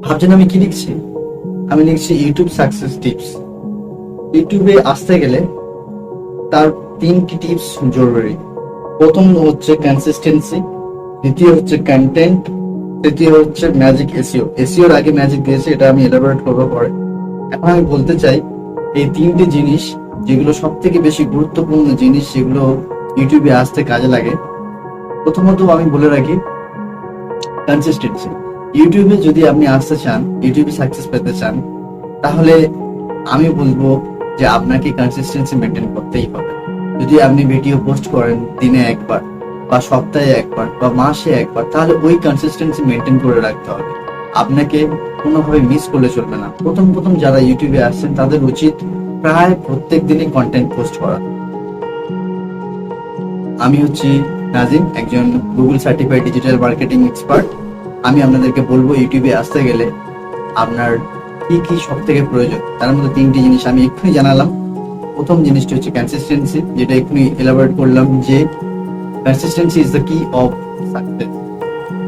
ভাবছেন আমি কি লিখছি? আমি লিখছি ইউটিউব সাকসেস টিপস। ইউটিউবে আসতে গেলে তার 3টি টিপস জরুরি। প্রথম হচ্ছে কনসিস্টেন্সি, দ্বিতীয় হচ্ছে কন্টেন্ট, তৃতীয় হচ্ছে ম্যাজিক এসইও। এসইওর আগে ম্যাজিক দিয়েছে, এটা আমি এলাবোরেট করবো পরে। এখন আমি বলতে চাই এই 3টি জিনিস যেগুলো সব থেকে বেশি গুরুত্বপূর্ণ জিনিস, যেগুলো ইউটিউবে আসতে কাজে লাগে। প্রথমত আমি বলে রাখি কনসিস্টেন্সি। ইউটিউবে যদি আপনি আসতে চান, ইউটিউবে সাকসেস পেতে চান, তাহলে আমি বলবো যে আপনাকে কনসিস্টেন্সি মেনটেন করতেই হবে। যদি আপনি ভিডিও পোস্ট করেন দিনে একবার বা সপ্তাহে একবার বা মাসে একবার, তাহলে ওই কনসিস্টেন্সি মেনটেন করে রাখতে হবে। আপনাকে কোনোভাবে মিস করলে চলবে না। প্রথম প্রথম যারা ইউটিউবে আসছেন তাদের উচিত প্রায় প্রত্যেক দিনই কন্টেন্ট পোস্ট করা। আমি হচ্ছি নাজিম, একজন Google certified digital marketing expert. আমি আপনাদেরকে বলবো ইউটিউবে আসতে গেলে আপনার কি কি সব থেকে প্রয়োজন। তার মধ্যে 3টি জিনিস আমি এক্ষুনি জানালাম। প্রথম জিনিসটি হচ্ছে কনসিস্টেন্সি, যেটা এক্ষুনি এলাবোরেট করলাম যে কনসিস্টেন্সি ইজ দ্য কি অফ সাকসেস।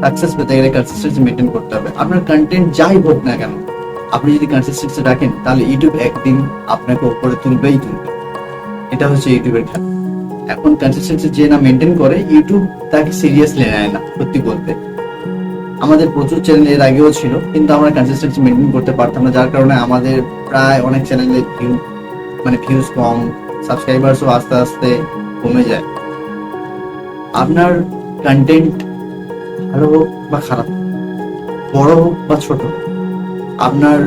সাকসেস পেতে গেলে কনসিস্টেন্সি মেনটেন করতে হবে। আপনার কন্টেন্ট যাই হোক না কেন, আপনি যদি কনসিস্টেন্সি রাখেন তাহলে ইউটিউব একদিন আপনাকে উপরে তুলবেই তুলবে। এটা হচ্ছে ইউটিউবের খেলা। এখন কনসিস্টেন্সি যে না মেনটেন করে, ইউটিউব তাকে সিরিয়াসলি নেয় না। সত্যি বলতে আমাদের প্রচুর চ্যানেল এর আগেও ছিল, কিন্তু আমরা কনসিস্টেন্সি মেনটেন করতে পারতাম না, যার কারণে আমাদের প্রায় অনেক চ্যানেলে ভিউজ কম, সাবস্ক্রাইবার্সও আস্তে আস্তে কমে যায়। আপনার কন্টেন্ট ভালো হোক বা খারাপ, বড় হোক বা ছোট, আপনার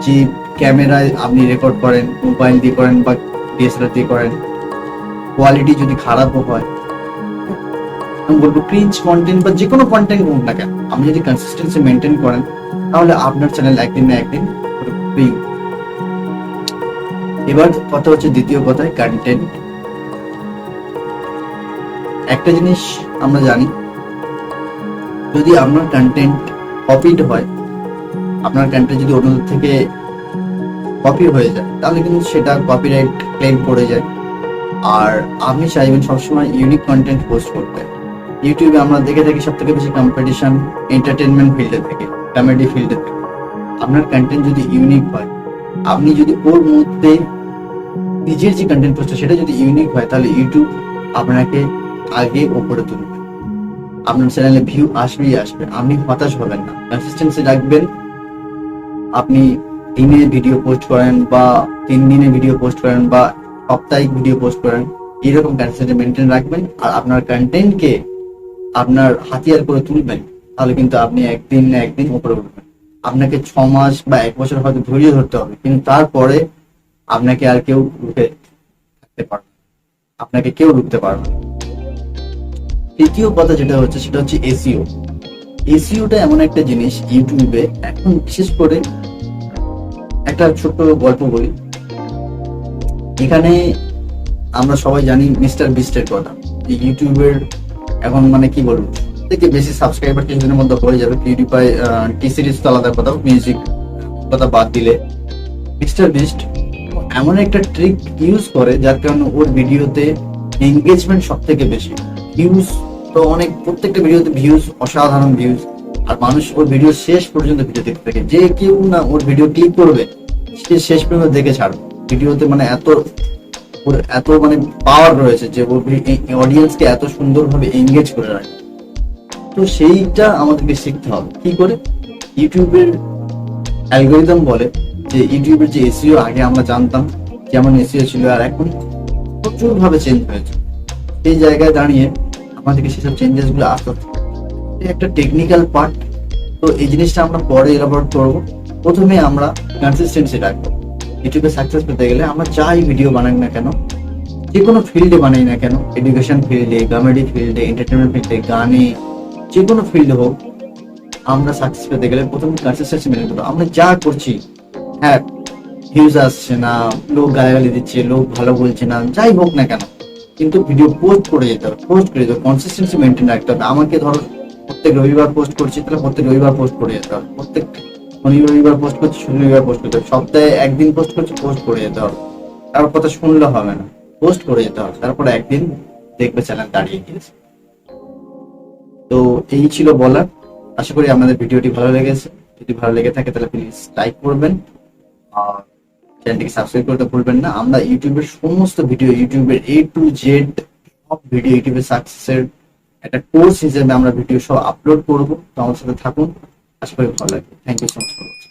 যে ক্যামেরায় আপনি রেকর্ড করেন, মোবাইল দিয়ে করেন বা ডিএসএলআর দিয়ে করেন, কোয়ালিটি যদি খারাপও হয়, আমি বলবো ক্রিঞ্জ কন্টেন্ট বা যে কোনো কন্টেন্ট হোক না কেন, আপনি যদি কনসিস্টেন্সি মেনটেন করেন তাহলে আপনার চ্যানেল একদিন না একদিন উঠবেই। এবার কথা হচ্ছে দ্বিতীয় কথায়, কন্টেন্ট। একটা জিনিস আমরা জানি, যদি আপনার কন্টেন্ট কপিড হয়, আপনার কন্টেন্ট যদি অন্যদের থেকে কপি হয়ে যায়, তাহলে কিন্তু সেটা কপিরাইট ক্লেম পড়ে যায়। আর আপনি চাইবেন সবসময় ইউনিক কন্টেন্ট পোস্ট করতে। ইউটিউবে আমরা দেখে থাকি সব থেকে বেশি কম্পিটিশন এন্টারটেনমেন্ট ফিল্ডে থেকে, কমেডি ফিল্ডে থেকে। আপনার কন্টেন্ট যদি ইউনিক হয়, আপনি যদি ওর মধ্যে নিজের যে কন্টেন্ট পোস্ট সেটা যদি ইউনিক হয়, তাহলে ইউটিউব আপনাকে আগে ওপরে তুলবে। আপনার চ্যানেলে ভিউ আসবেই আসবে, আপনি হতাশ হবেন না। কনসিস্টেন্সি রাখবেন। আপনি দিনে ভিডিও পোস্ট করেন বা 3 দিনে ভিডিও পোস্ট করেন বা সাপ্তাহিক ভিডিও পোস্ট করেন, এরকম কনসিস্টেন্সি মেনটেন রাখবেন আর আপনার কন্টেন্টকে আপনার হাতিয়ার করে তুলবেন, তাহলে কিন্তু আপনি একদিন না একদিন উপরে উঠবেন। আপনাকে 6 মাস বা 1 বছর হয়তো ধৈর্য ধরতে হবে, কিন্তু তারপরে আপনাকে আর কেউ রুখে থাকতে পারবে না। আপনাকে কেউ রুখতে পারবে না। তৃতীয় কথা যেটা হচ্ছে সেটা হচ্ছে এসইও। এসইওটা এমন একটা জিনিস ইউটিউবে এখন, বিশেষ করে একটা ছোট্ট গল্প বলি। এখানে আমরা সবাই জানি মিস্টার বিস্টের কথা। ইউটিউবের এখন মানে কি বলবো, থেকে বেশি সাবস্ক্রাইবার কিছুদিনের মধ্যে হয়ে যাবে। পিউডিফাই টি সিরিজ তো আলাদা কথা, মিউজিক কথা বাদ দিলে মিস্টার বিস্ট এমন একটা ট্রিক ইউজ করে যার কারণে ওর ভিডিওতে এঙ্গেজমেন্ট সব থেকে বেশি। ভিউজ তো অনেক, প্রত্যেকটা ভিডিওতে ভিউজ, অসাধারণ ভিউজ। আর মানুষ ওর ভিডিও শেষ পর্যন্ত ভিডিও দেখতে থাকে। যে কেউ না ওর ভিডিও ক্লিক করবে, সে শেষ পর্যন্ত দেখে ছাড়বে। ভিডিওতে মানে এত এত মানে পাওয়ার রয়েছে যে অডিয়েন্সকে এত সুন্দরভাবে এঙ্গেজ করে রাখে। তো সেইটা আমাদেরকে শিখতে হবে কি করে। ইউটিউবের অ্যালগোরিদম বলে যে ইউটিউবের যে এসইও আগে আমরা জানতাম যেমন এসইও ছিল, আর এখন প্রচুর ভাবে চেঞ্জ হয়েছে। এই জায়গায় দাঁড়িয়ে আমাদেরকে সেসব চেঞ্জেস গুলো আসতে হবে। একটা টেকনিক্যাল পার্ট। তো এই জিনিসটা আমরা পরে এলাবোরেট করবো। প্রথমে আমরা কনসিস্টেন্সি রাখবো। ইউটিউবে সাকসেস পেতে গেলে আমরা যাই ভিডিও বানাই না কেন, যে কোনো ফিল্ডে বানাই না কেন, এডুকেশন ফিল্ডে, কমেডি ফিল্ডে, এন্টারটেনমেন্ট ফিল্ডে, গানে, যে কোনো ফিল্ডে হোক, আমরা সাকসেস পেতে গেলে প্রথম কনসিস্টেন্সি মেনে করবো। আমরা যা করছি, হ্যাঁ ভিউজ আসছে না, লোক গালাগালি দিচ্ছে, লোক ভালো বলছে না, যাই হোক না কেন, কিন্তু ভিডিও পোস্ট করে যেতে হবে। পোস্ট করে যেতে হবে, কনসিস্টেন্সি মেনটেন রাখতে হবে। আমাকে ধরো প্রত্যেক রবিবার পোস্ট করছি, তাহলে প্রত্যেক রবিবার পোস্ট করে যেতে হবে। প্রত্যেক রবিবার পোস্ট করছি, রবিবার পোস্ট করতে হবে। সপ্তাহে একদিন পোস্ট করছি, পোস্ট করে যেতে হবে। কারোর কথা শুনলে হবে না, পোস্ট করে যেতে হবে। তারপরে একদিন দেখবে চ্যানেল দাঁড়িয়ে গিয়েছে। তো এই ছিল বলার। আশা করি আপনাদের ভিডিওটি ভালো লেগেছে। যদি ভালো লেগে থাকে তাহলে প্লিজ লাইক করবেন আর চ্যানেলটিকে সাবস্ক্রাইব করতে ভুলবেন না। আমরা ইউটিউবের সমস্ত ভিডিও, ইউটিউবের A to Z সব ভিডিও, ইউটিউবের সাকসেসের একটা কোর্স হিসেবে আমরা ভিডিও সব আপলোড করবো। তো আমার সাথে থাকুন, আশা করি ভালো লাগবে। Thank you so much.